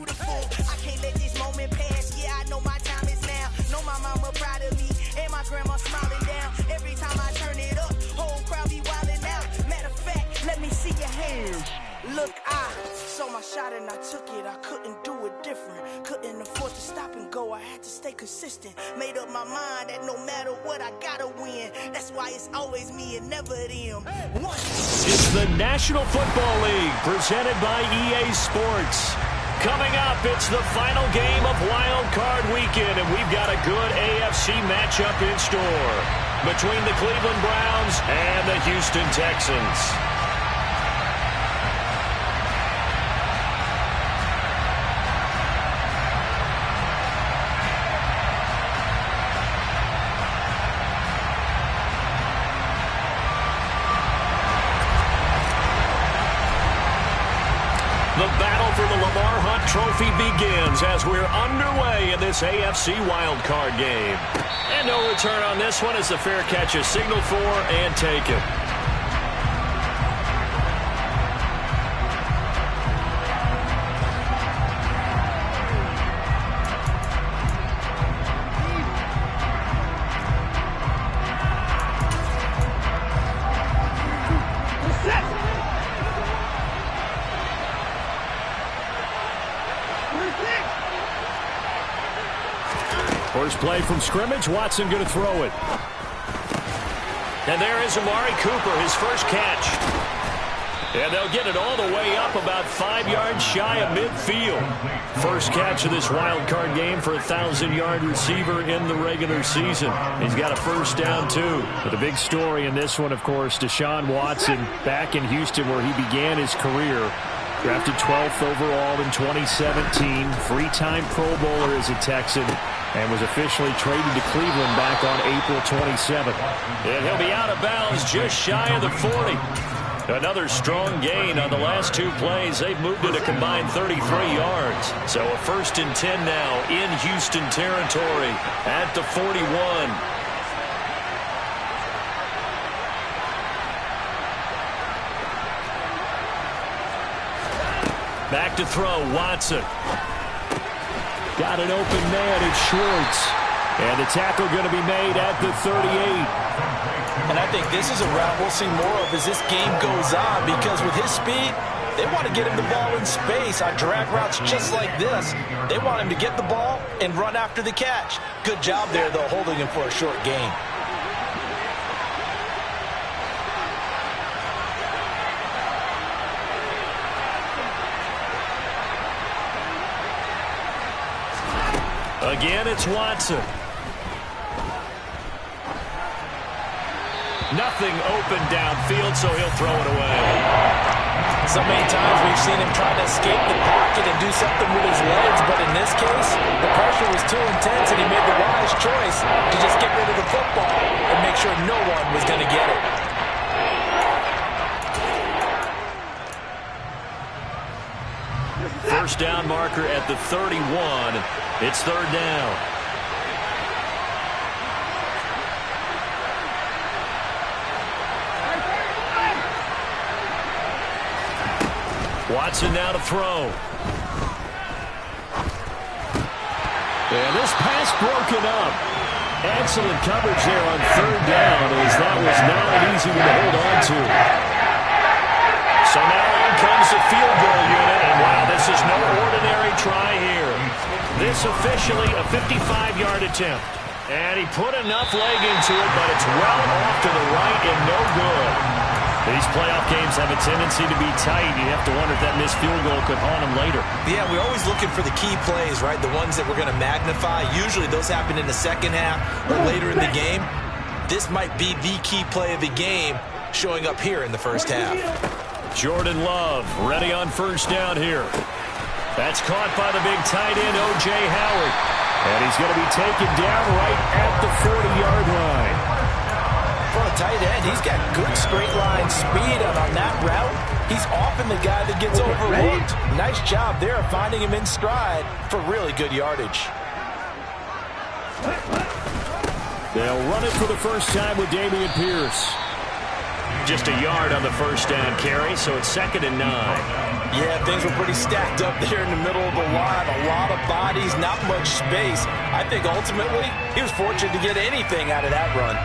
beautiful. I can't let this moment pass. Yeah, I know my time is now. Know my mama proud of me, and my grandma smiling down. Every time I turn it up, whole crowd be wildin' out. Matter of fact, let me see your hands. Look, I saw my shot and I took it. I couldn't do it different. Couldn't afford to stop and go. I had to stay consistent. Made up my mind that no matter what, I gotta win. That's why it's always me and never them. It's the National Football League presented by EA Sports. Coming up, it's the final game of Wild Card Weekend, and we've got a good AFC matchup in store between the Cleveland Browns and the Houston Texans. The battle for the Lamar Hunt Trophy begins as we're underway in this AFC wildcard game. And no return on this one as the fair catch is signaled for and taken. First play from scrimmage, Watson going to throw it. And there is Amari Cooper, his first catch. And they'll get it all the way up about 5 yards shy of midfield. First catch of this wild card game for a 1,000-yard receiver in the regular season. He's got a first down, too. But the big story in this one, of course, Deshaun Watson back in Houston where he began his career. Drafted 12th overall in 2017. Three-time Pro Bowler as a Texan. And was officially traded to Cleveland back on April 27th. And he'll be out of bounds just shy of the 40. Another strong gain on the last 2 plays. They've moved it a combined 33 yards. So a 1st and 10 now in Houston territory at the 41. Back to throw, Watson. Got an open man, it's Schwartz. And the tackle going to be made at the 38. And I think this is a route we'll see more of as this game goes on, because with his speed, they want to get him the ball in space on drag routes just like this. They want him to get the ball and run after the catch. Good job there, though, holding him for a short gain. Again, it's Watson. Nothing open downfield, so he'll throw it away. So many times we've seen him trying to escape the pocket and do something with his legs, but in this case, the pressure was too intense and he made the wise choice to just get rid of the football and make sure no one was going to get it. First down marker at the 31. It's 3rd down. Watson now to throw. And this pass broken up. Excellent coverage there on 3rd down, as that was not an easy one to hold on to. So now in comes the field goal unit, and wow, this is no ordinary try here. This officially a 55-yard attempt. And he put enough leg into it, but it's well off to the right and no good. These playoff games have a tendency to be tight. You have to wonder if that missed field goal could haunt him later. Yeah, we're always looking for the key plays, right? The ones that we're going to magnify. Usually those happen in the second half or later in the game. This might be the key play of the game showing up here in the first half. Jordan Love ready on first down here. That's caught by the big tight end, O.J. Howard. And he's going to be taken down right at the 40-yard line. For a tight end, he's got good straight line speed, and on that route, he's often the guy that gets overlooked. Nice job there of finding him in stride for really good yardage. They'll run it for the first time with Dameon Pierce. Just a yard on the first down carry, so it's 2nd and 9. Yeah, things were pretty stacked up there in the middle of the line. A lot of bodies, not much space. I think ultimately he was fortunate to get anything out of that run.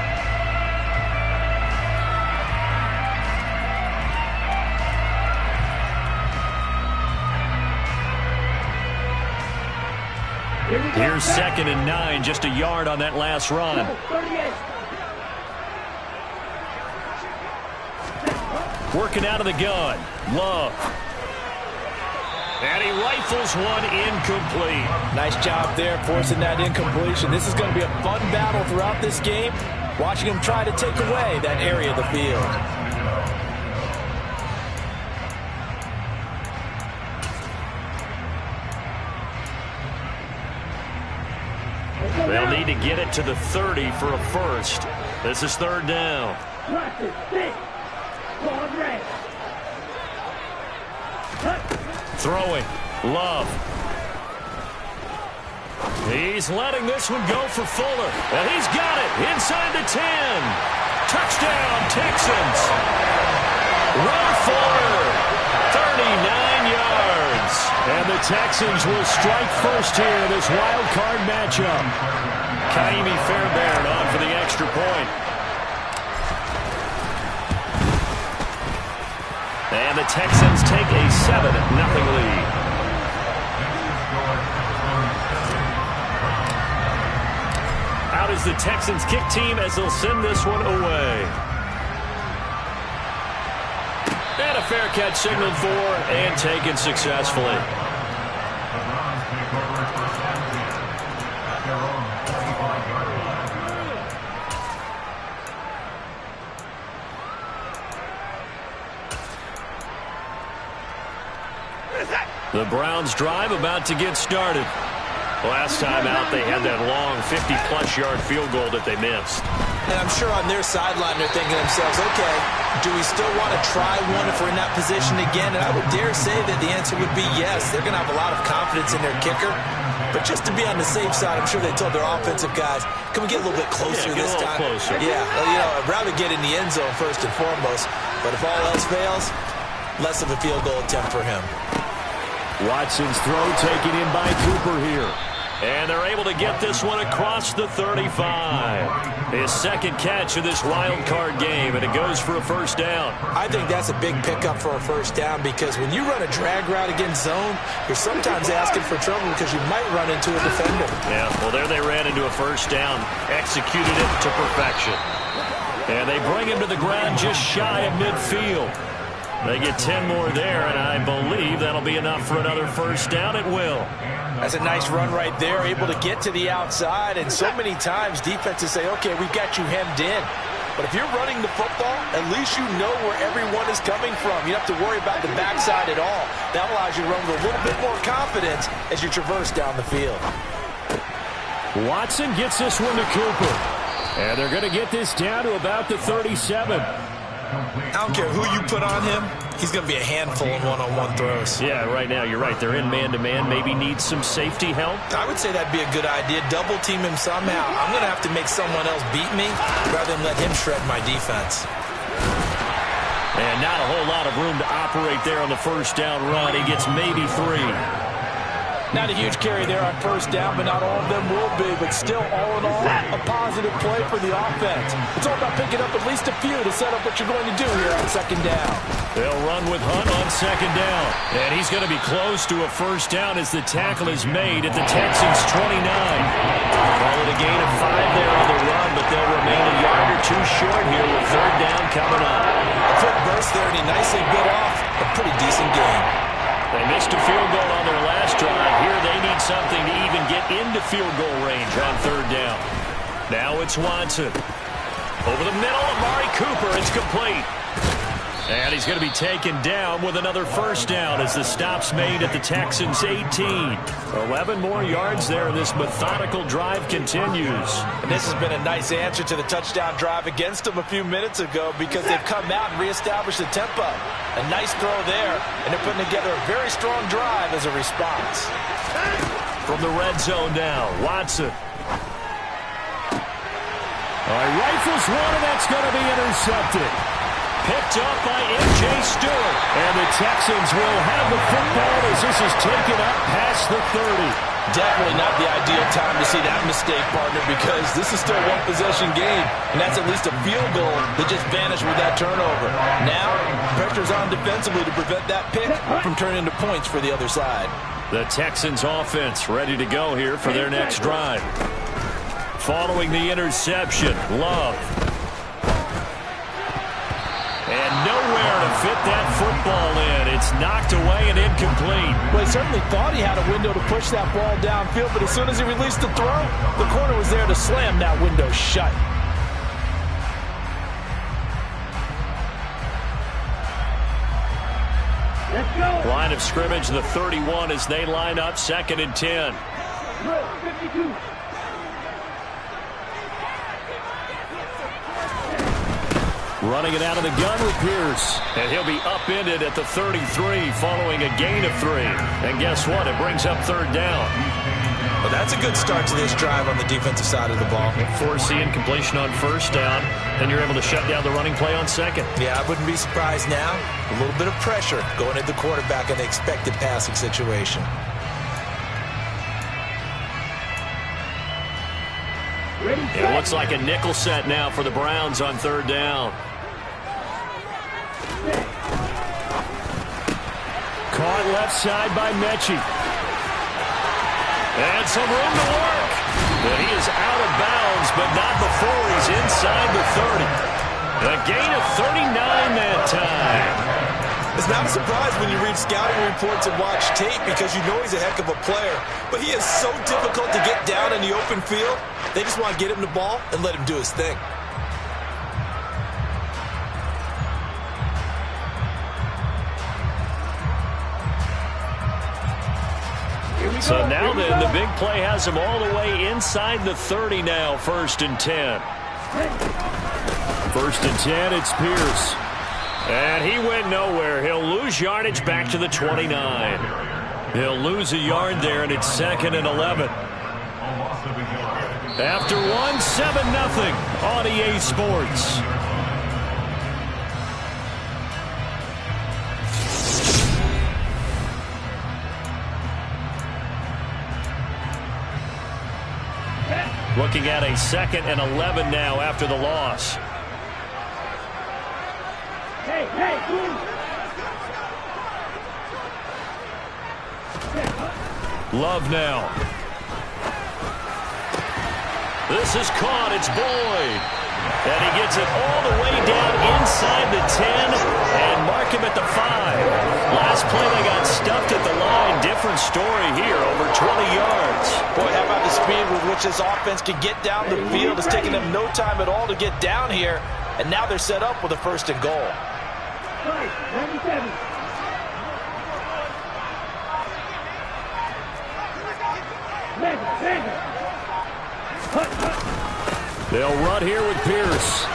Here's 2nd and 9, just a yard on that last run. Working out of the gun, Love. And he rifles one incomplete. Nice job there, forcing that incompletion. This is going to be a fun battle throughout this game, watching him try to take away that area of the field. They'll need to get it to the 30 for a first. This is 3rd down. Throwing. Love. He's letting this one go for Fuller. And he's got it inside the 10. Touchdown, Texans. Will Fuller. 39 yards. And the Texans will strike first here in this wild card matchup. Kaimi Fairbairn on for the extra point. And the Texans take a 7-0 lead. Out is the Texans kick team as they'll send this one away. And a fair catch signaled for and taken successfully. The Browns drive about to get started. Last time out, they had that long 50-plus yard field goal that they missed. And I'm sure on their sideline they're thinking to themselves, okay, do we still want to try one if we're in that position again? And I would dare say that the answer would be yes. They're going to have a lot of confidence in their kicker. But just to be on the safe side, I'm sure they told their offensive guys, can we get a little bit closer this time? Closer. Yeah, well, you know, I'd rather get in the end zone first and foremost. But if all else fails, less of a field goal attempt for him. Watson's throw taken in by Cooper here. And they're able to get this one across the 35. His second catch of this wild card game, and it goes for a first down. I think that's a big pickup for a first down because when you run a drag route against zone, you're sometimes asking for trouble because you might run into a defender. Yeah, well, there they ran into a first down, executed it to perfection. And they bring him to the ground just shy of midfield. They get 10 more there, and I believe that'll be enough for another first down. It will. That's a nice run right there, able to get to the outside. And so many times defenses say, okay, we've got you hemmed in. But if you're running the football, at least you know where everyone is coming from. You don't have to worry about the backside at all. That allows you to run with a little bit more confidence as you traverse down the field. Watson gets this one to Cooper. And they're going to get this down to about the 37. I don't care who you put on him. He's going to be a handful in one-on-one throws. Yeah, right now, you're right. They're in man-to-man. Maybe needs some safety help. I would say that'd be a good idea. Double team him somehow. I'm going to have to make someone else beat me rather than let him shred my defense. And not a whole lot of room to operate there on the first down run. He gets maybe 3. Not a huge carry there on first down, but not all of them will be. But still, all in all, a positive play for the offense. It's all about picking up at least a few to set up what you're going to do here on second down. They'll run with Hunt on second down. And he's going to be close to a first down as the tackle is made at the Texans' 29. Call it a gain of 5 there on the run, but they'll remain a yard or two short here with third down coming up. A quick burst there, and he nicely bit off a pretty decent game. They missed a field goal on their last drive. Here they need something to even get into field goal range on third down. Now it's Watson. Over the middle, Amari Cooper. It's complete. And he's going to be taken down with another first down as the stop's made at the Texans' 18. 11 more yards there. This methodical drive continues. And this has been a nice answer to the touchdown drive against them a few minutes ago because they've come out and reestablished the tempo. A nice throw there, and they're putting together a very strong drive as a response. From the red zone now, Watson. All right, rifles one, and that's going to be intercepted. picked up by M.J. Stewart. And the Texans will have the football as this is taken up past the 30. Definitely not the ideal time to see that mistake, partner, because this is still a one-possession game, and that's at least a field goal that just vanished with that turnover. Now, pressure's on defensively to prevent that pick from turning into points for the other side. The Texans offense ready to go here for their next drive. Following the interception, Love. And nowhere to fit that football in. It's knocked away and incomplete. Well, he certainly thought he had a window to push that ball downfield, but as soon as he released the throw, the corner was there to slam that window shut. Let's go. Line of scrimmage, the 31 as they line up, 2nd and 10. 52. Running it out of the gun with Pierce. And he'll be upended at the 33 following a gain of 3. And guess what? It brings up 3rd down. Well, that's a good start to this drive on the defensive side of the ball. Force the incompletion on 1st down. Then you're able to shut down the running play on 2nd. Yeah, I wouldn't be surprised now. A little bit of pressure going at the quarterback in the expected passing situation. It looks like a nickel set now for the Browns on 3rd down. Caught left side by Mechie. And some room to work. But he is out of bounds, but not before he's inside the 30. A gain of 39 that time. It's not a surprise when you read scouting reports and watch tape because you know he's a heck of a player. But he is so difficult to get down in the open field. They just want to get him the ball and let him do his thing. So now then, the big play has him all the way inside the 30 now, 1st and 10. 1st and 10, it's Pierce. And he went nowhere. He'll lose yardage back to the 29. He'll lose a yard there, and it's 2nd and 11. After 7-0 on EA Sports. Looking at a 2nd and 11 now after the loss. Hey, Love now. This is caught. It's Boyd. And he gets it all the way down inside the 10 and mark him at the 5. Last play they got stuffed at the line. Different story here, over 20 yards. Boy, how about the speed with which this offense can get down the field? It's taking them no time at all to get down here. And now they're set up with a 1st and goal. 97. They'll run here with Pierce.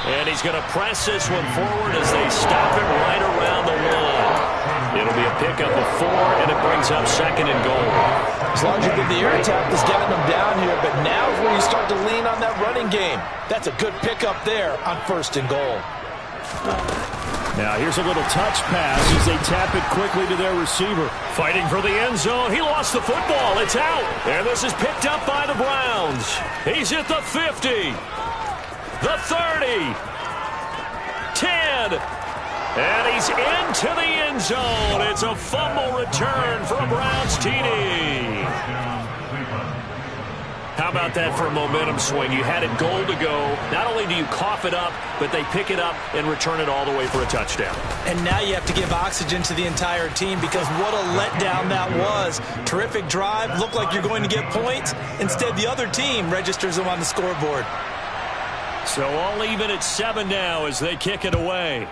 And he's going to press this one forward as they stop him right around the 1. It'll be a pickup of 4, and it brings up 2nd and goal. As long as you get the air attack that's getting them down here, but now is where you start to lean on that running game. That's a good pickup there on 1st and goal. Now here's a little touch pass as they tap it quickly to their receiver. Fighting for the end zone. He lost the football. It's out. And this is picked up by the Browns. He's at the 50. The 30. 10. And he's into the end zone. It's a fumble return for a Browns TD. How about that for a momentum swing? You had it goal to go. Not only do you cough it up, but they pick it up and return it all the way for a touchdown. And now you have to give oxygen to the entire team because what a letdown that was. Terrific drive. Looked like you're going to get points. Instead, the other team registers them on the scoreboard. So all even at 7 now as they kick it away.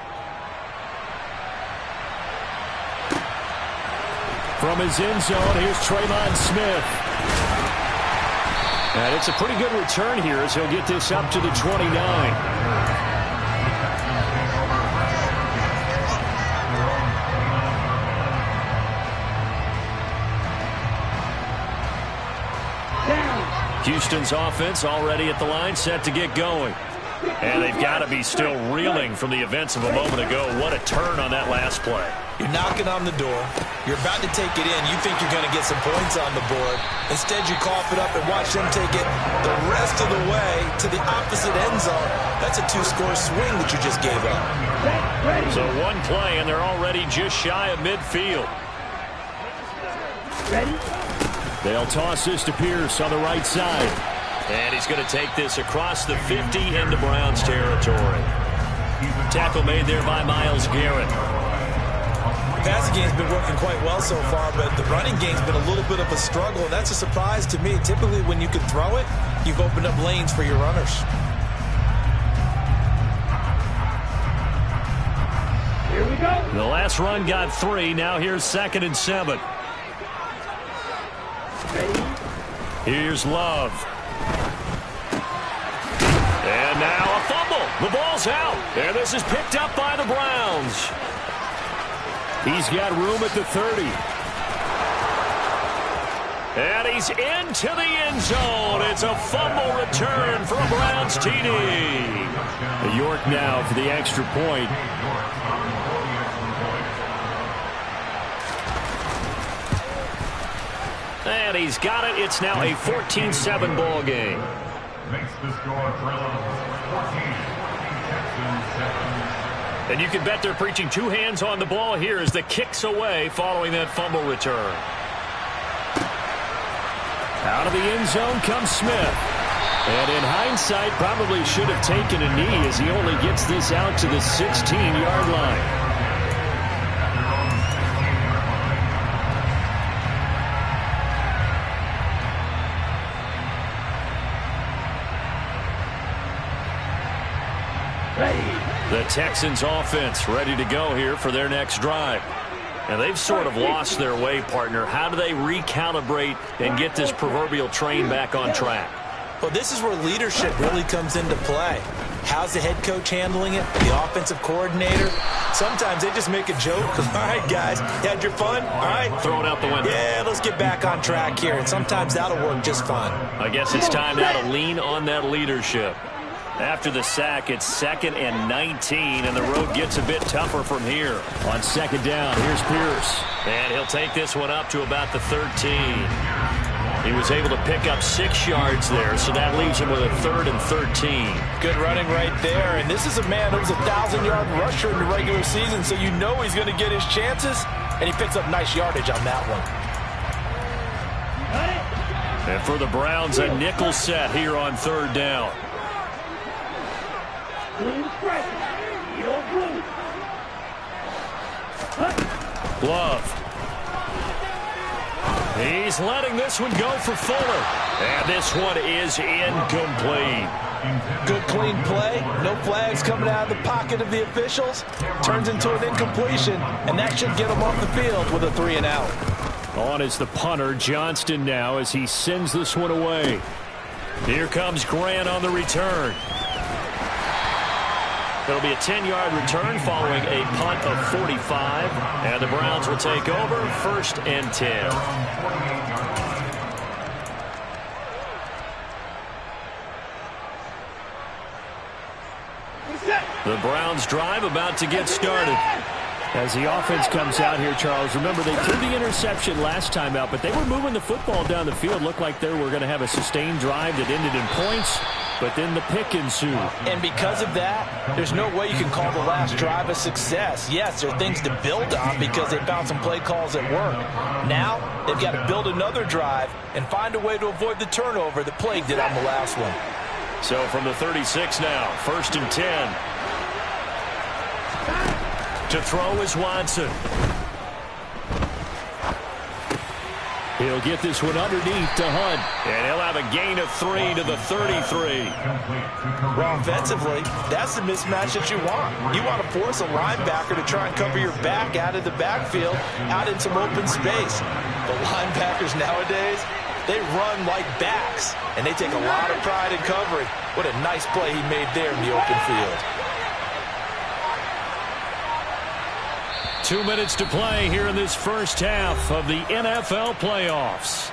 From his end zone, here's Trayvon Smith. And it's a pretty good return here as he'll get this up to the 29. Houston's offense already at the line, set to get going. And they've got to be still reeling from the events of a moment ago. What a turn on that last play. You're knocking on the door. You're about to take it in. You think you're going to get some points on the board. Instead, you cough it up and watch them take it the rest of the way to the opposite end zone. That's a two-score swing that you just gave up. So one play, and they're already just shy of midfield. Ready? They'll toss this to Pierce on the right side. And he's going to take this across the 50 into Browns territory. Tackle made there by Myles Garrett. The passing game's been working quite well so far, but the running game's been a little bit of a struggle, and that's a surprise to me. Typically, when you can throw it, you've opened up lanes for your runners. Here we go. The last run got 3. Now here's 2nd and 7. Here's Love. And now a fumble. The ball's out. And this is picked up by the Browns. He's got room at the 30. And he's into the end zone. It's a fumble return for a Browns TD. York now for the extra point. And he's got it. It's now a 14-7 ball game. Makes the score 14. And you can bet they're preaching 2 hands on the ball here as the kick's away following that fumble return. Out of the end zone comes Smith. And in hindsight, probably should have taken a knee as he only gets this out to the 16-yard line. The Texans offense ready to go here for their next drive. And they've sort of lost their way, partner. How do they recalibrate and get this proverbial train back on track? Well, this is where leadership really comes into play. How's the head coach handling it? The offensive coordinator? Sometimes they just make a joke. All right, guys, you had your fun? All right. Throw it out the window. Yeah, let's get back on track here. And sometimes that'll work just fine. I guess it's time now to lean on that leadership. After the sack, it's 2nd and 19, and the road gets a bit tougher from here. On 2nd down, here's Pierce. And he'll take this one up to about the 13. He was able to pick up 6 yards there, so that leaves him with a 3rd and 13. Good running right there, and this is a man that was a 1,000-yard rusher in the regular season, so you know he's going to get his chances, and he picks up nice yardage on that one. And for the Browns, a nickel set here on 3rd down. Love. He's letting this one go for Fuller. And this one is incomplete. Good clean play. No flags coming out of the pocket of the officials. Turns into an incompletion, and that should get him off the field with a 3 and out. On is the punter, Johnston, now as he sends this one away. Here comes Grant on the return. It'll be a 10-yard return following a punt of 45. And the Browns will take over 1st and 10. The Browns drive about to get started. As the offense comes out here, Charles, remember they threw the interception last time out, but they were moving the football down the field. Looked like they were going to have a sustained drive that ended in points, but then the pick ensued. And because of that, there's no way you can call the last drive a success. Yes, there are things to build on because they found some play calls at work. Now, they've got to build another drive and find a way to avoid the turnover that plagued it on the last one. So from the 36 now, 1st and 10. To throw is Watson. He'll get this one underneath to Hunt. And he'll have a gain of 3 to the 33. Well, offensively, that's the mismatch that you want. You want to force a linebacker to try and cover your back out of the backfield, out in some open space. But linebackers nowadays, they run like backs, and they take a lot of pride in covering. What a nice play he made there in the open field. 2 minutes to play here in this first half of the NFL playoffs.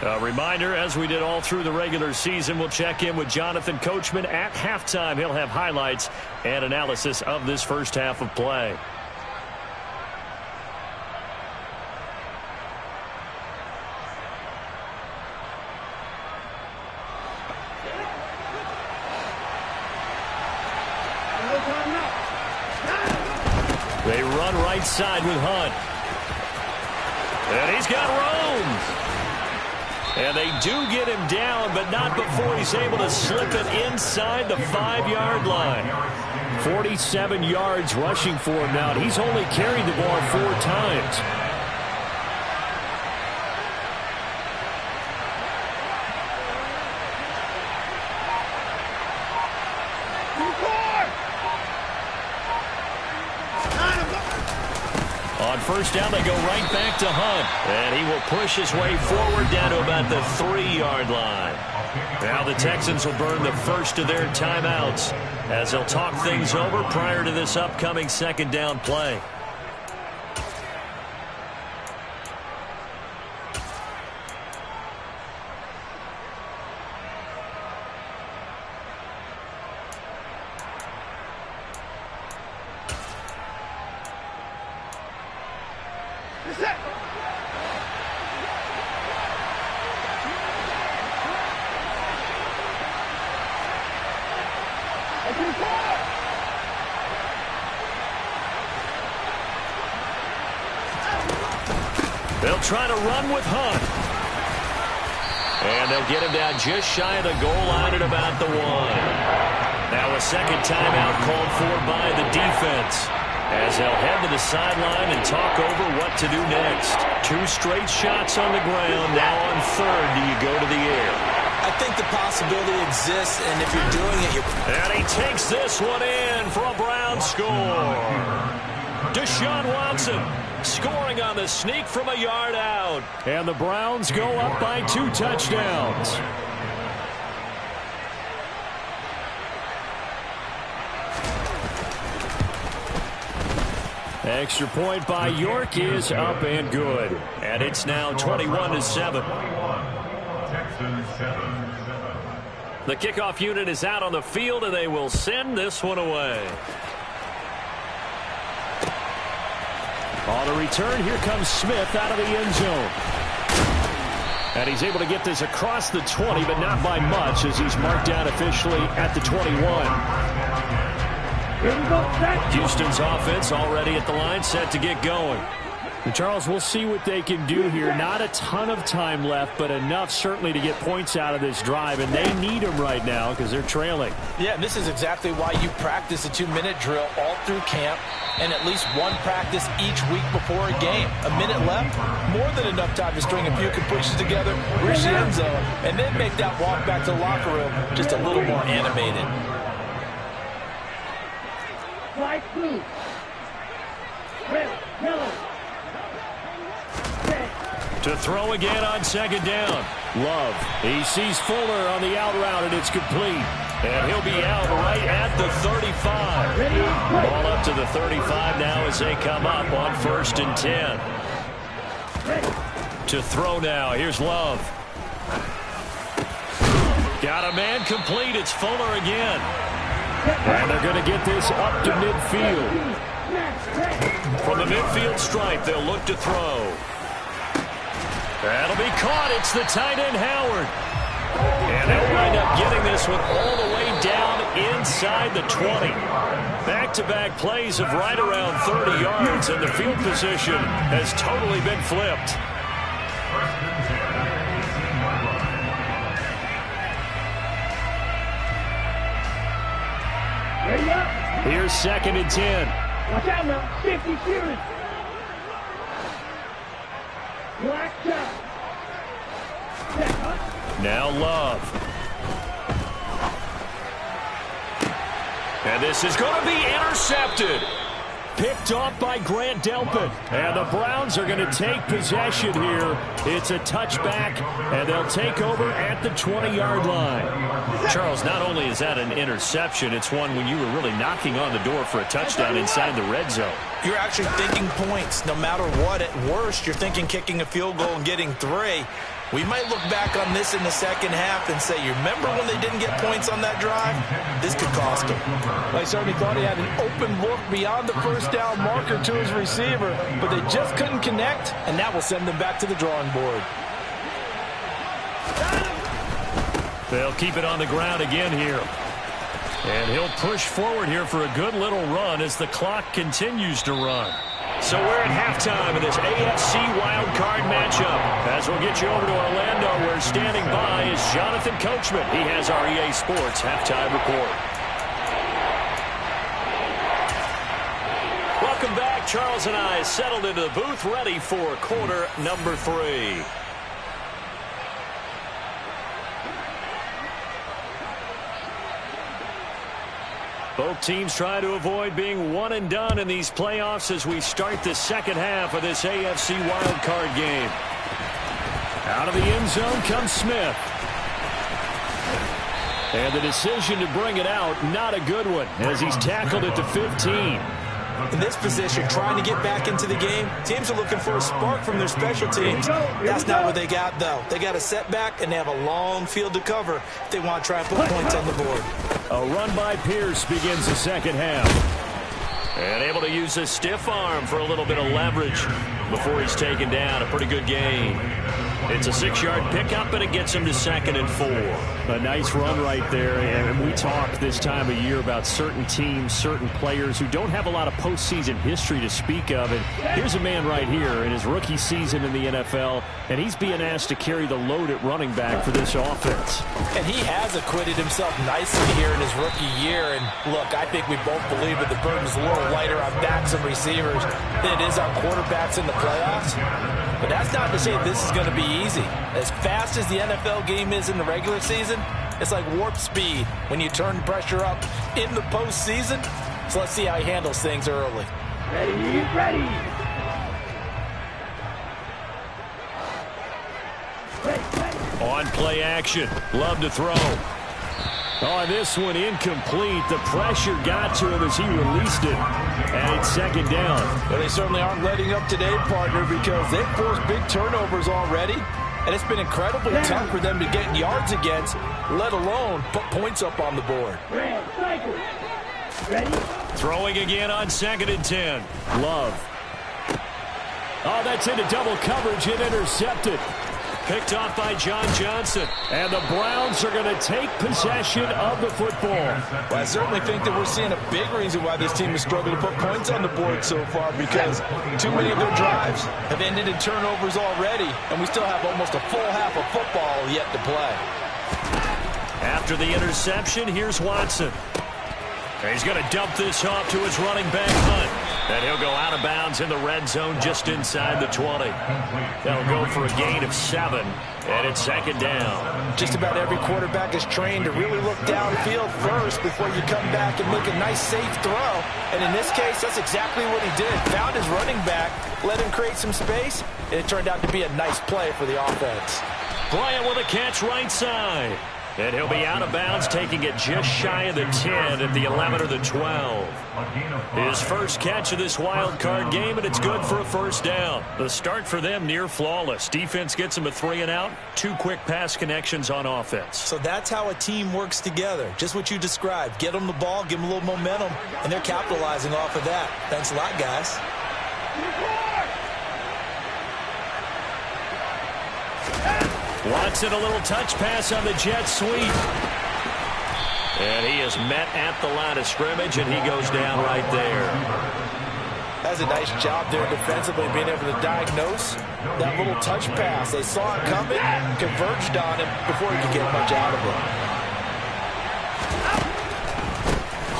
A reminder, as we did all through the regular season, we'll check in with Jonathan Coachman at halftime. He'll have highlights and analysis of this first half of play. They run right side with Hunt. And he's got room. And they do get him down, but not before he's able to slip it inside the 5-yard line. 47 yards rushing for him now. He's only carried the ball 4 times. On first down, they go right back to Hunt. And he will push his way forward down to about the 3-yard line. Now the Texans will burn the first of their timeouts as they'll talk things over prior to this upcoming second down play. They'll try to run with Hunt. And they'll get him down just shy of the goal line at about the 1. Now a second timeout called for by the defense as they'll head to the sideline and talk over what to do next. 2 straight shots on the ground. Now on third, do you go to the air? I think the possibility exists, and if you're doing it, you're... And he takes this one in for a Brown score. Deshaun Watson scoring on the sneak from a yard out. And the Browns go up by 2 touchdowns. Extra point by York is up and good. And it's now 21-7. The kickoff unit is out on the field, and they will send this one away. On the return, here comes Smith out of the end zone. And he's able to get this across the 20, but not by much as he's marked down officially at the 21. Houston's offense already at the line, set to get going. And Charles, we'll see what they can do here. Not a ton of time left, but enough certainly to get points out of this drive, and they need them right now because they're trailing. Yeah, and this is exactly why you practice a 2-minute drill all through camp and at least one practice each week before a game. A minute left, more than enough time to string a few completions together, reach the end zone, and then make that walk back to the locker room just a little more animated. White, blue, red, yellow. To throw again on second down. Love. He sees Fuller on the out route, and it's complete. And he'll be out right at the 35. Ball up to the 35 now as they come up on 1st and 10. To throw now. Here's Love. Got a man complete. It's Fuller again. And they're going to get this up to midfield. From the midfield stripe, they'll look to throw. That'll be caught. It's the tight end, Howard. And they'll wind up getting this one all the way down inside the 20. Back-to-back plays of right around 30 yards, and the field position has totally been flipped. Here's 2nd and 10. Watch out now, 50 series. Black shot. Now Love. And this is going to be intercepted. Picked off by Grant Delpit. And the Browns are going to take possession here. It's a touchback, and they'll take over at the 20-yard line. Charles, not only is that an interception, it's one when you were really knocking on the door for a touchdown inside the red zone. You're actually thinking points no matter what. At worst, you're thinking kicking a field goal and getting 3. We might look back on this in the second half and say, you remember when they didn't get points on that drive? This could cost them. I certainly thought he had an open look beyond the first down marker to his receiver, but they just couldn't connect, and that will send them back to the drawing board. They'll keep it on the ground again here. And he'll push forward here for a good little run as the clock continues to run. So we're at halftime in this AFC wildcard matchup. As we'll get you over to Orlando, where standing by is Jonathan Coachman. He has our EA Sports halftime report. Welcome back. Charles and I settled into the booth, ready for quarter number 3. Both teams try to avoid being one and done in these playoffs as we start the second half of this AFC wildcard game. Out of the end zone comes Smith. And the decision to bring it out, not a good one, as he's tackled at the 15. In this position, trying to get back into the game, teams are looking for a spark from their special teams. That's not what they got, though. They got a setback, and they have a long field to cover if they want to try and put points on the board. A run by Pierce begins the second half. And able to use his stiff arm for a little bit of leverage before he's taken down. A pretty good gain. It's a 6-yard pickup, and it gets him to 2nd and 4. A nice run right there, and we talk this time of year about certain teams, certain players who don't have a lot of postseason history to speak of. And here's a man right here in his rookie season in the NFL, and he's being asked to carry the load at running back for this offense. And he has acquitted himself nicely here in his rookie year. And look, I think we both believe that the burden's a little lighter on backs and receivers than it is on quarterbacks in the playoffs. But that's not to say this is going to be easy. As fast as the NFL game is in the regular season, it's like warp speed when you turn pressure up in the postseason. So let's see how he handles things early. Ready. On play action. Love to throw. Oh, this one incomplete. The pressure got to him as he released it. And it's 2nd down. Well, they certainly aren't letting up today, partner, because they've forced big turnovers already. And it's been incredibly tough for them to get yards against, let alone put points up on the board. Ready? Throwing again on 2nd and 10. Love. Oh, that's into double coverage and intercepted. Picked off by John Johnson. And the Browns are going to take possession of the football. Well, I certainly think that we're seeing a big reason why this team has struggled to put points on the board so far, because too many of their drives have ended in turnovers already, and we still have almost a full half of football yet to play. After the interception, here's Watson. He's going to dump this off to his running back, Hunt. And he'll go out of bounds in the red zone just inside the 20. They'll go for a gain of 7, and it's 2nd down. Just about every quarterback is trained to really look downfield first before you come back and make a nice, safe throw. And in this case, that's exactly what he did. Found his running back, let him create some space, and it turned out to be a nice play for the offense. Bryant with a catch right side. And he'll be out of bounds, taking it just shy of the 10 at the 11 or the 12. His first catch of this wild card game, and it's good for a 1st down. The start for them near flawless. Defense gets them a 3 and out. 2 quick pass connections on offense. So that's how a team works together. Just what you described. Get them the ball, give them a little momentum, and they're capitalizing off of that. Thanks a lot, guys. Watson, a little touch pass on the jet sweep. And he is met at the line of scrimmage, and he goes down right there. That's a nice job there defensively, being able to diagnose that little touch pass. They saw it coming, converged on him before he could get much out of it.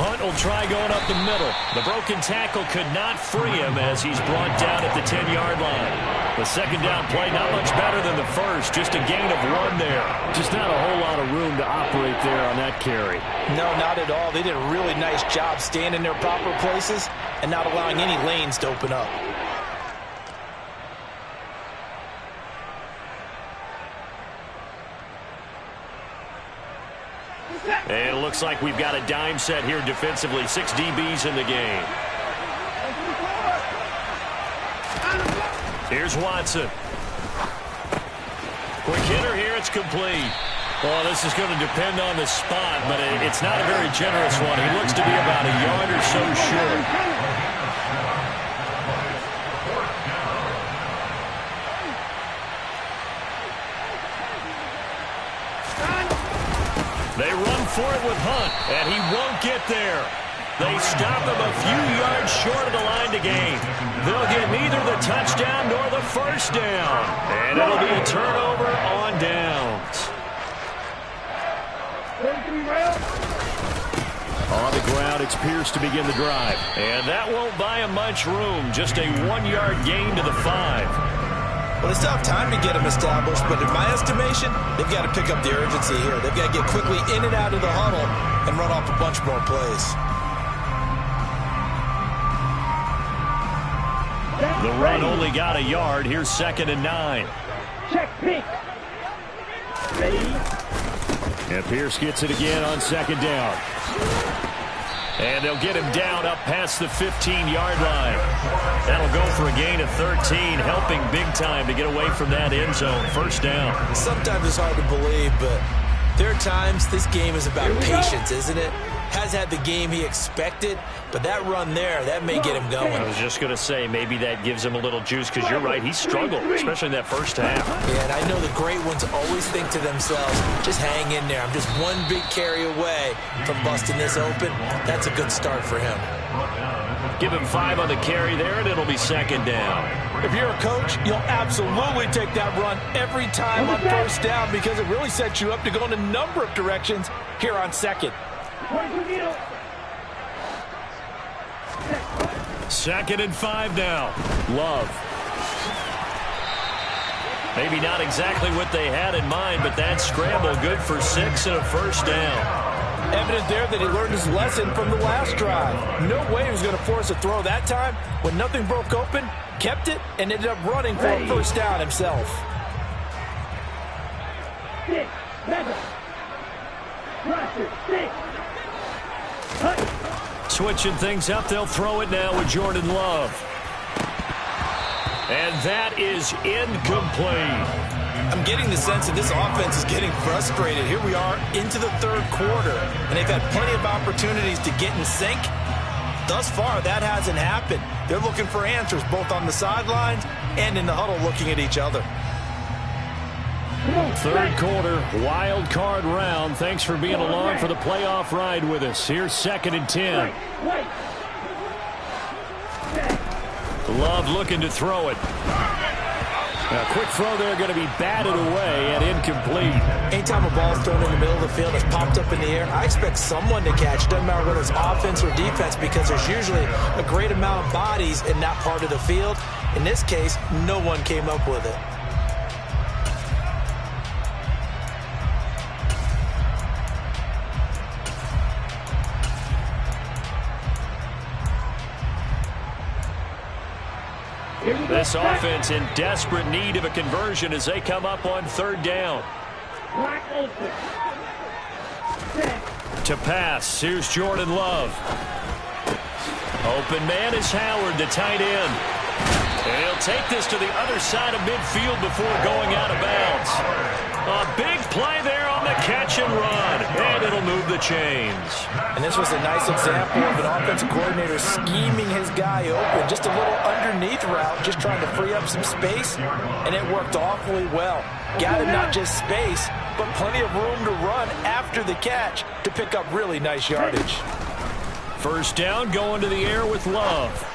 Hunt will try going up the middle. The broken tackle could not free him as he's brought down at the 10-yard line. The 2nd down play, not much better than the first. Just a gain of 1 there. Just not a whole lot of room to operate there on that carry. No, not at all. They did a really nice job staying in their proper places and not allowing any lanes to open up. And it looks like we've got a dime set here defensively. 6 DBs in the game. Here's Watson. Quick hitter here, it's complete. Well, this is going to depend on the spot, but it's not a very generous one. He looks to be about a yard or so short. They run for it with Hunt, and he won't get there. They stop him a few yards short of the line to gain. They'll get neither the touchdown nor the first down. And it'll be a turnover on downs. On the ground, it's Pierce to begin the drive. And that won't buy him much room. Just a 1-yard gain to the 5. Well, they still have time to get him established, but in my estimation, they've got to pick up the urgency here. They've got to get quickly in and out of the huddle and run off a bunch more plays. The run only got a yard. Here's 2nd and 9. Check pink. Ready? And Pierce gets it again on 2nd down. And they'll get him down up past the 15-yard line. That'll go for a gain of 13, helping big time to get away from that end zone. First down. Sometimes it's hard to believe, but there are times this game is about patience, isn't it? Has had the game he expected, but that run there, that may get him going. I was just going to say, maybe that gives him a little juice, because you're right, he struggled, especially in that first half. Yeah, and I know the great ones always think to themselves, just hang in there. I'm just one big carry away from busting this open. That's a good start for him. Give him 5 on the carry there, and it'll be 2nd down. If you're a coach, you'll absolutely take that run every time on first down, because it really sets you up to go in a number of directions here on 2nd. 2nd and 5 now. Love. Maybe not exactly what they had in mind, but that scramble good for 6 and a first down. Evident there that he learned his lesson from the last drive. No way he was going to force a throw that time. When nothing broke open, kept it, and ended up running for a first down himself. 6, 7. Roger, 6. Switching things up, they'll throw it now with Jordan Love. And that is incomplete. I'm getting the sense that this offense is getting frustrated. Here we are into the 3rd quarter, and they've had plenty of opportunities to get in sync. Thus far, that hasn't happened. They're looking for answers both on the sidelines and in the huddle looking at each other. 3rd quarter, wild card round. Thanks for being along for the playoff ride with us. Here's 2nd and 10. Love looking to throw it. A quick throw there going to be batted away and incomplete. Anytime a ball's thrown in the middle of the field, it's popped up in the air, I expect someone to catch. Doesn't matter whether it's offense or defense, because there's usually a great amount of bodies in that part of the field. In this case, no one came up with it. This offense in desperate need of a conversion as they come up on 3rd down. To pass, here's Jordan Love. Open man is Howard, the tight end. And he'll take this to the other side of midfield before going out of bounds. A big play there on the catch and run, and it'll move the chains. And this was a nice example of an offensive coordinator scheming his guy open. Just a little underneath route, just trying to free up some space, and it worked awfully well. Got him not just space, but plenty of room to run after the catch to pick up really nice yardage. First down, going to the air with Love.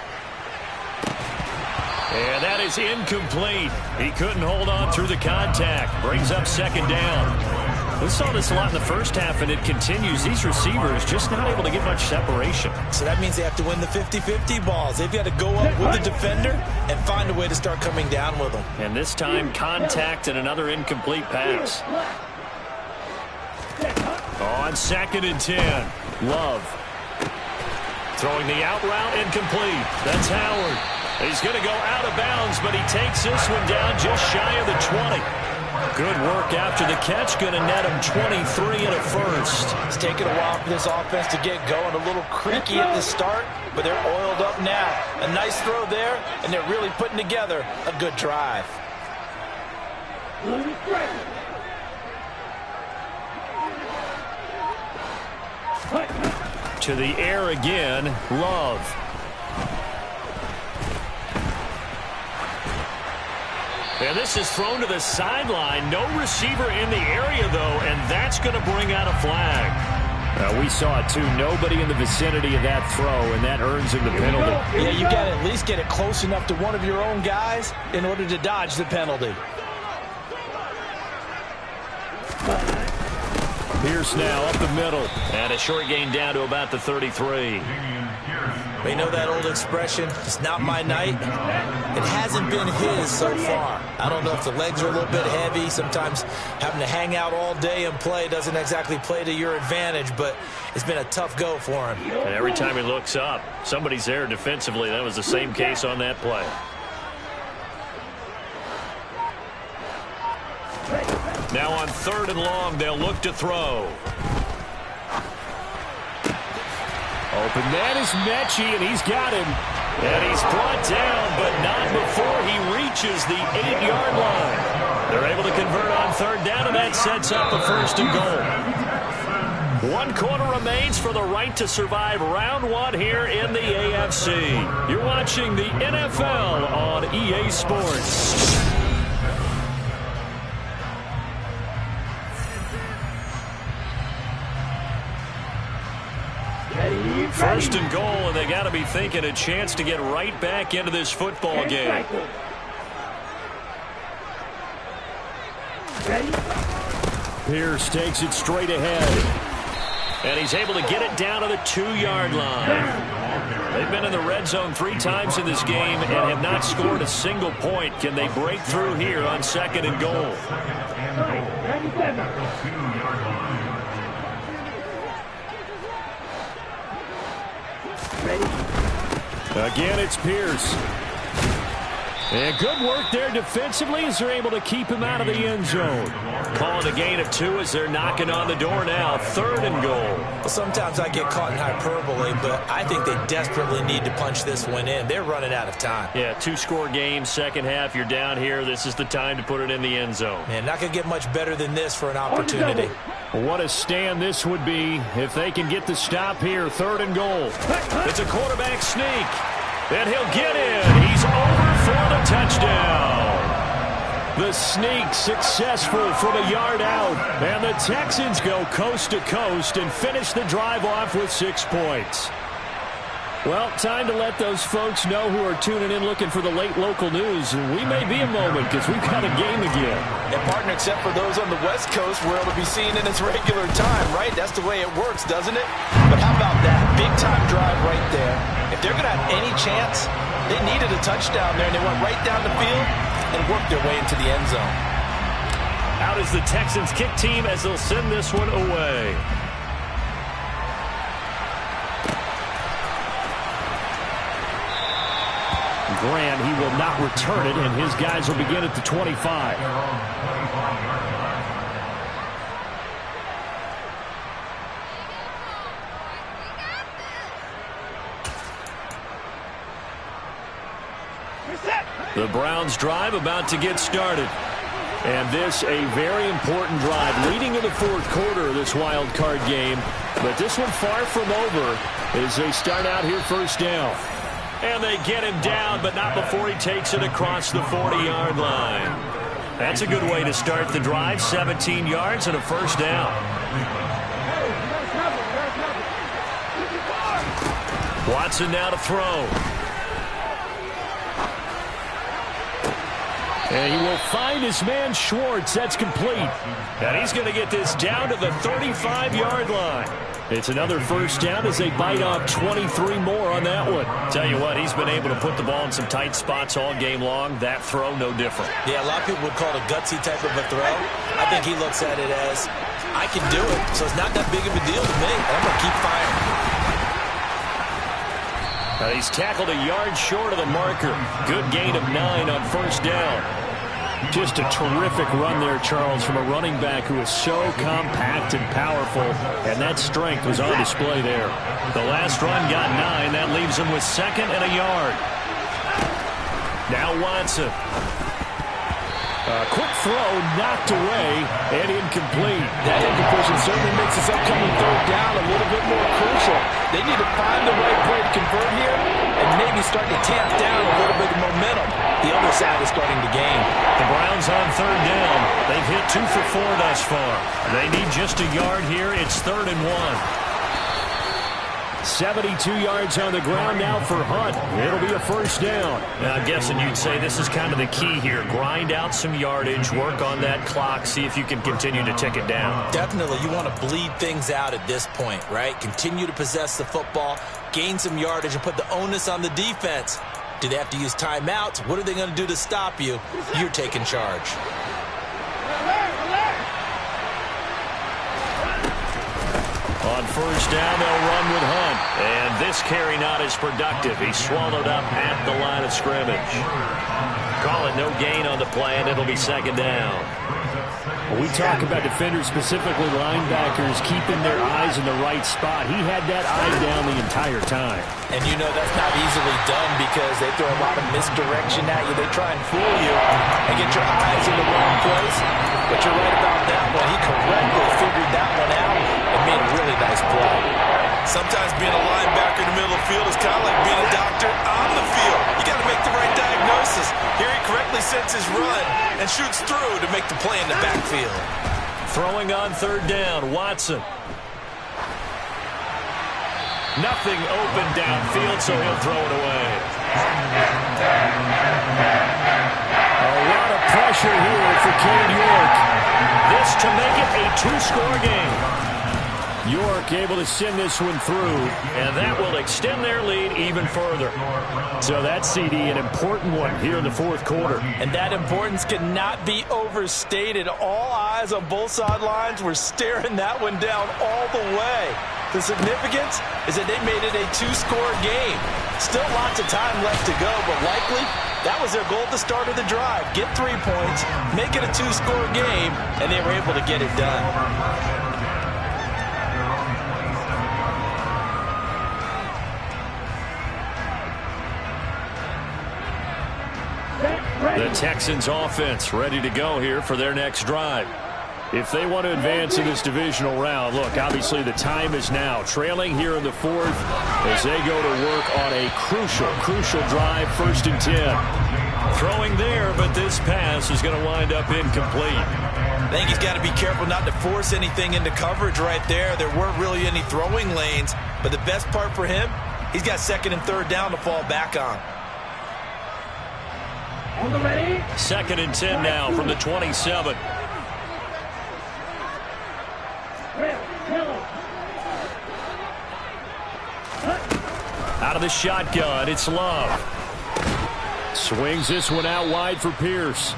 And that is incomplete. He couldn't hold on through the contact. Brings up 2nd down. We saw this a lot in the first half, and it continues. These receivers just not able to get much separation. So that means they have to win the 50-50 balls. They've got to go up with the defender and find a way to start coming down with them. And this time, contact and another incomplete pass. On 2nd and 10, Love. Throwing the out route, incomplete. That's Howard. He's going to go out of bounds, but he takes this one down just shy of the 20. Good work after the catch. Going to net him 23 and a first. It's taken a while for this offense to get going. A little creaky at the start, but they're oiled up now. A nice throw there, and they're really putting together a good drive. To the air again, Love. And this is thrown to the sideline. No receiver in the area, though, and that's going to bring out a flag. We saw it, too. Nobody in the vicinity of that throw, and that earns him the penalty. Yeah, you got to at least get it close enough to one of your own guys in order to dodge the penalty. Pierce now up the middle. And a short gain down to about the 33. We know that old expression, it's not my night. It hasn't been his so far. I don't know if the legs are a little bit heavy. Sometimes having to hang out all day and play doesn't exactly play to your advantage, but it's been a tough go for him. And every time he looks up, somebody's there defensively. That was the same case on that play. Now on 3rd and long, they'll look to throw. Open man is Mechie, and he's got him. And he's brought down, but not before he reaches the 8-yard line. They're able to convert on 3rd down, and that sets up a 1st and goal. 1 quarter remains for the right to survive round 1 here in the AFC. You're watching the NFL on EA Sports. First and goal, and they got to be thinking a chance to get right back into this football game. Pierce takes it straight ahead. And he's able to get it down to the 2-yard line. They've been in the red zone 3 times in this game and have not scored a single point. Can they break through here on 2nd and goal? Again, it's Pierce. And good work there defensively as they're able to keep him out of the end zone. Calling a gain of 2 as they're knocking on the door now. 3rd and goal. Well, sometimes I get caught in hyperbole, but I think they desperately need to punch this one in. They're running out of time. Yeah, 2-score game, second half. You're down here. This is the time to put it in the end zone. Man, not going to get much better than this for an opportunity. What a stand this would be if they can get the stop here. 3rd and goal. It's a quarterback sneak. And he'll get in. He's over for the touchdown. The sneak successful from a yard out. And the Texans go coast to coast and finish the drive off with 6 points. Well, time to let those folks know who are tuning in looking for the late local news. We may be a moment because we've got a game again. And, partner, except for those on the West Coast, where it'll be seen in its regular time, right? That's the way it works, doesn't it? But how about that? Big-time drive right there. If they're going to have any chance, they needed a touchdown there, and they went right down the field and worked their way into the end zone. Out is the Texans kick team as they'll send this one away. Grant, he will not return it, and his guys will begin at the 25. The Browns drive about to get started. And this a very important drive leading into the 4th quarter of this wild card game. But this one far from over as they start out here 1st down. And they get him down, but not before he takes it across the 40-yard line. That's a good way to start the drive. 17 yards and a 1st down. Watson now to throw. And he will find his man Schwartz. That's complete. And he's going to get this down to the 35-yard line. It's another 1st down as they bite off 23 more on that one. Tell you what, he's been able to put the ball in some tight spots all game long. That throw, no different. Yeah, a lot of people would call it a gutsy type of a throw. I think he looks at it as, I can do it, so it's not that big of a deal to me. I'm going to keep firing. He's tackled a yard short of the marker. Good gain of 9 on 1st down. Just a terrific run there, Charles, from a running back who is so compact and powerful, and that strength was on display there. The last run got 9. That leaves him with 2nd and a yard. Now Watson. Quick throw, knocked away, and incomplete. That incompletion certainly makes this upcoming third down a little bit more crucial. They need to find the right play to convert here and maybe start to tamp down a little bit of momentum. The other side is starting to gain. The Browns on third down. They've hit 2 for 4 thus far. They need just a yard here. It's 3rd and 1. 72 yards on the ground now for Hunt. It'll be a first down. Now, I'm guessing you'd say this is kind of the key here. Grind out some yardage, work on that clock, see if you can continue to tick it down. Definitely, you want to bleed things out at this point, right? Continue to possess the football, gain some yardage, and put the onus on the defense. Do they have to use timeouts? What are they going to do to stop you? You're taking charge. On first down, they'll run with Hunt. And this carry not as productive. He's swallowed up at the line of scrimmage. Call it no gain on the play, and it'll be 2nd down. When we talk about defenders, specifically linebackers, keeping their eyes in the right spot. He had that eye down the entire time. And you know that's not easily done because they throw a lot of misdirection at you. They try and fool you and get your eyes in the wrong place. But you're right about that one. He correctly figured that one out and made a really nice play. Sometimes being a linebacker in the middle of the field is kind of like being a doctor on the field. You got to make the right diagnosis. Here he correctly sets his run and shoots through to make the play in the backfield. Throwing on third down, Watson. Nothing open downfield, so he'll throw it away. A lot of pressure here for Cade York. This to make it a 2-score game. York able to send this one through. And that will extend their lead even further. So that CD, an important one here in the 4th quarter. And that importance cannot be overstated. All eyes on both sidelines were staring that one down all the way. The significance is that they made it a 2-score game. Still lots of time left to go, but likely that was their goal at the start of the drive. Get 3 points, make it a 2-score game, and they were able to get it done. The Texans offense ready to go here for their next drive. If they want to advance in this divisional round, look, obviously the time is now. Trailing here in the 4th as they go to work on a crucial drive, 1st and 10. Throwing there, but this pass is going to wind up incomplete. I think he's got to be careful not to force anything into coverage right there. There weren't really any throwing lanes, but the best part for him, he's got 2nd and 3rd down to fall back on. 2nd and 10 now from the 27. Out of the shotgun, it's Love. Swings this one out wide for Pierce.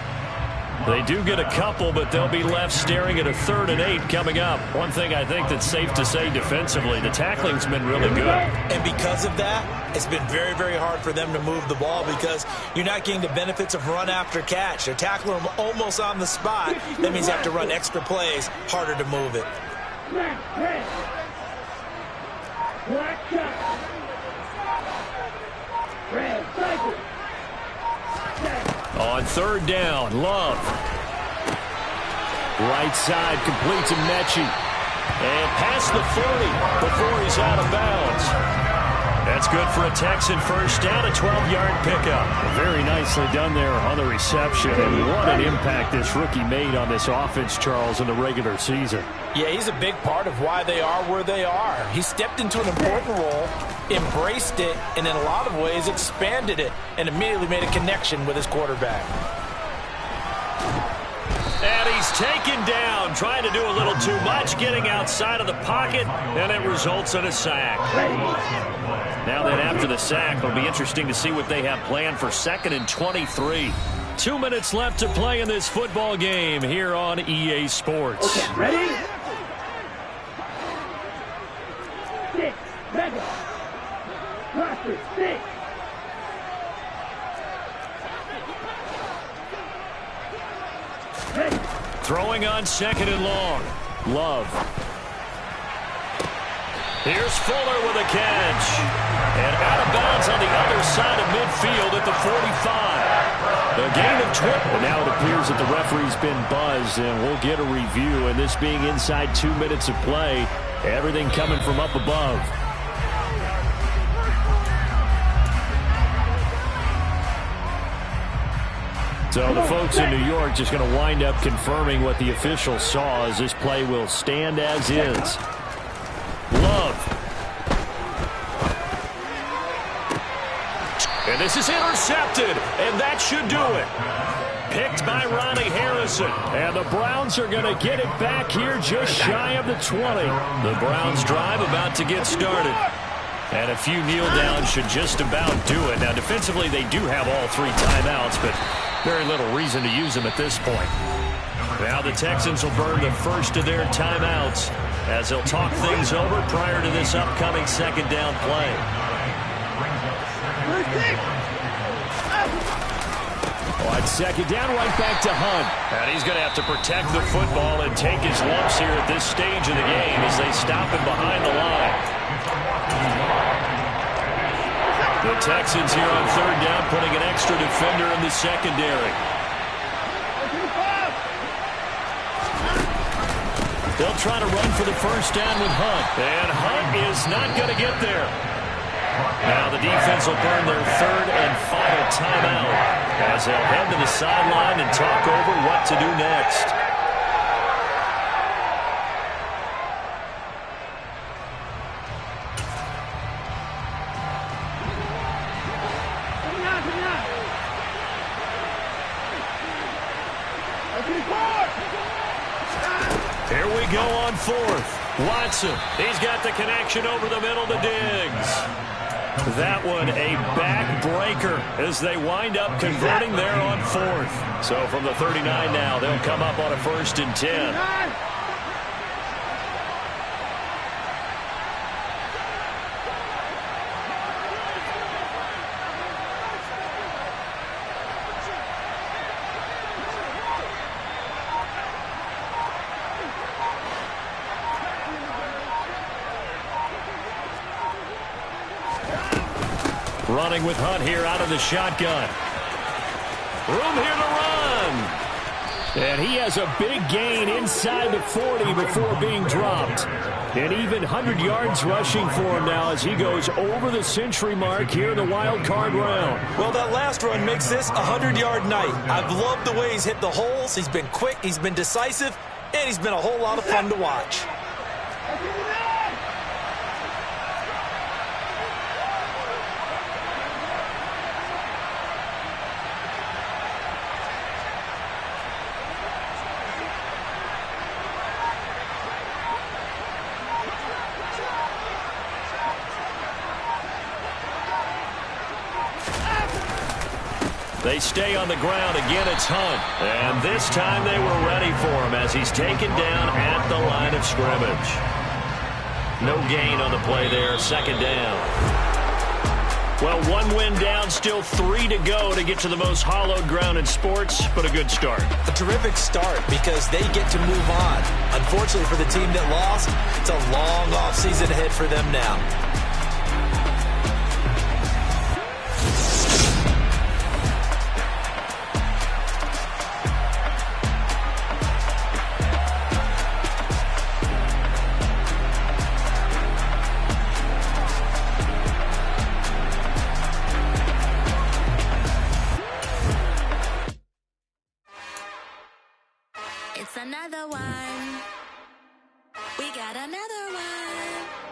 They do get a couple, but they'll be left staring at a 3rd and 8 coming up. One thing I think that's safe to say defensively, the tackling's been really good. And because of that, it's been very, very hard for them to move the ball because you're not getting the benefits of run after catch. They're tackling them almost on the spot. That means they have to run extra plays, harder to move it. On 3rd down, Love. Right side completes to Mechie. And past the 40 before he's out of bounds. That's good for a Texan first down, a 12-yard pickup. Very nicely done there on the reception. And what an impact this rookie made on this offense, Charles, in the regular season. Yeah, he's a big part of why they are where they are. He stepped into an important role, embraced it, and in a lot of ways expanded it, and immediately made a connection with his quarterback. And he's taken down, trying to do a little too much, getting outside of the pocket, and it results in a sack. Now then, after the sack, it'll be interesting to see what they have planned for 2nd and 23. 2 minutes left to play in this football game here on EA Sports. Okay, ready? 6, Mega. Roster, 6. Ready. Throwing on 2nd and long. Love. Here's Fuller with a catch. And out of bounds on the other side of midfield at the 45. A gain of 20. And now it appears that the referee's been buzzed, and we'll get a review. And this being inside 2 minutes of play, everything coming from up above. So the folks in New York just going to wind up confirming what the officials saw, as this play will stand as is. Love. And this is intercepted, and that should do it. Picked by Ronnie Harrison. And the Browns are going to get it back here just shy of the 20. The Browns drive about to get started. And a few kneel downs should just about do it. Now, defensively, they do have all 3 timeouts, but very little reason to use them at this point. Now the Texans will burn the first of their timeouts as they'll talk things over prior to this upcoming second down play. On second down, right back to Hunt. And he's going to have to protect the football and take his lumps here at this stage of the game as they stop him behind the line. The Texans here on third down, putting an extra defender in the secondary. They'll try to run for the first down with Hunt. And Hunt is not going to get there. Now the defense will burn their third and final timeout as they'll head to the sideline and talk over what to do next. Here we go on fourth. Watson, he's got the connection over the middle to Diggs. That one a backbreaker as they wind up converting there on fourth. So from the 39 now, they'll come up on a 1st and 10. Running with Hunt here out of the shotgun. Room here to run. And he has a big gain inside the 40 before being dropped. And even 100 yards rushing for him now as he goes over the century mark here in the wild card round. Well, that last run makes this a 100-yard night. I've loved the way he's hit the holes. He's been quick, he's been decisive, and he's been a whole lot of fun to watch. They stay on the ground. Again, it's Hunt. And this time they were ready for him as he's taken down at the line of scrimmage. No gain on the play there. Second down. Well, 1 win down, still 3 to go to get to the most hallowed ground in sports, but a good start. A terrific start because they get to move on. Unfortunately for the team that lost, it's a long offseason ahead for them now. It's another one. We got another one.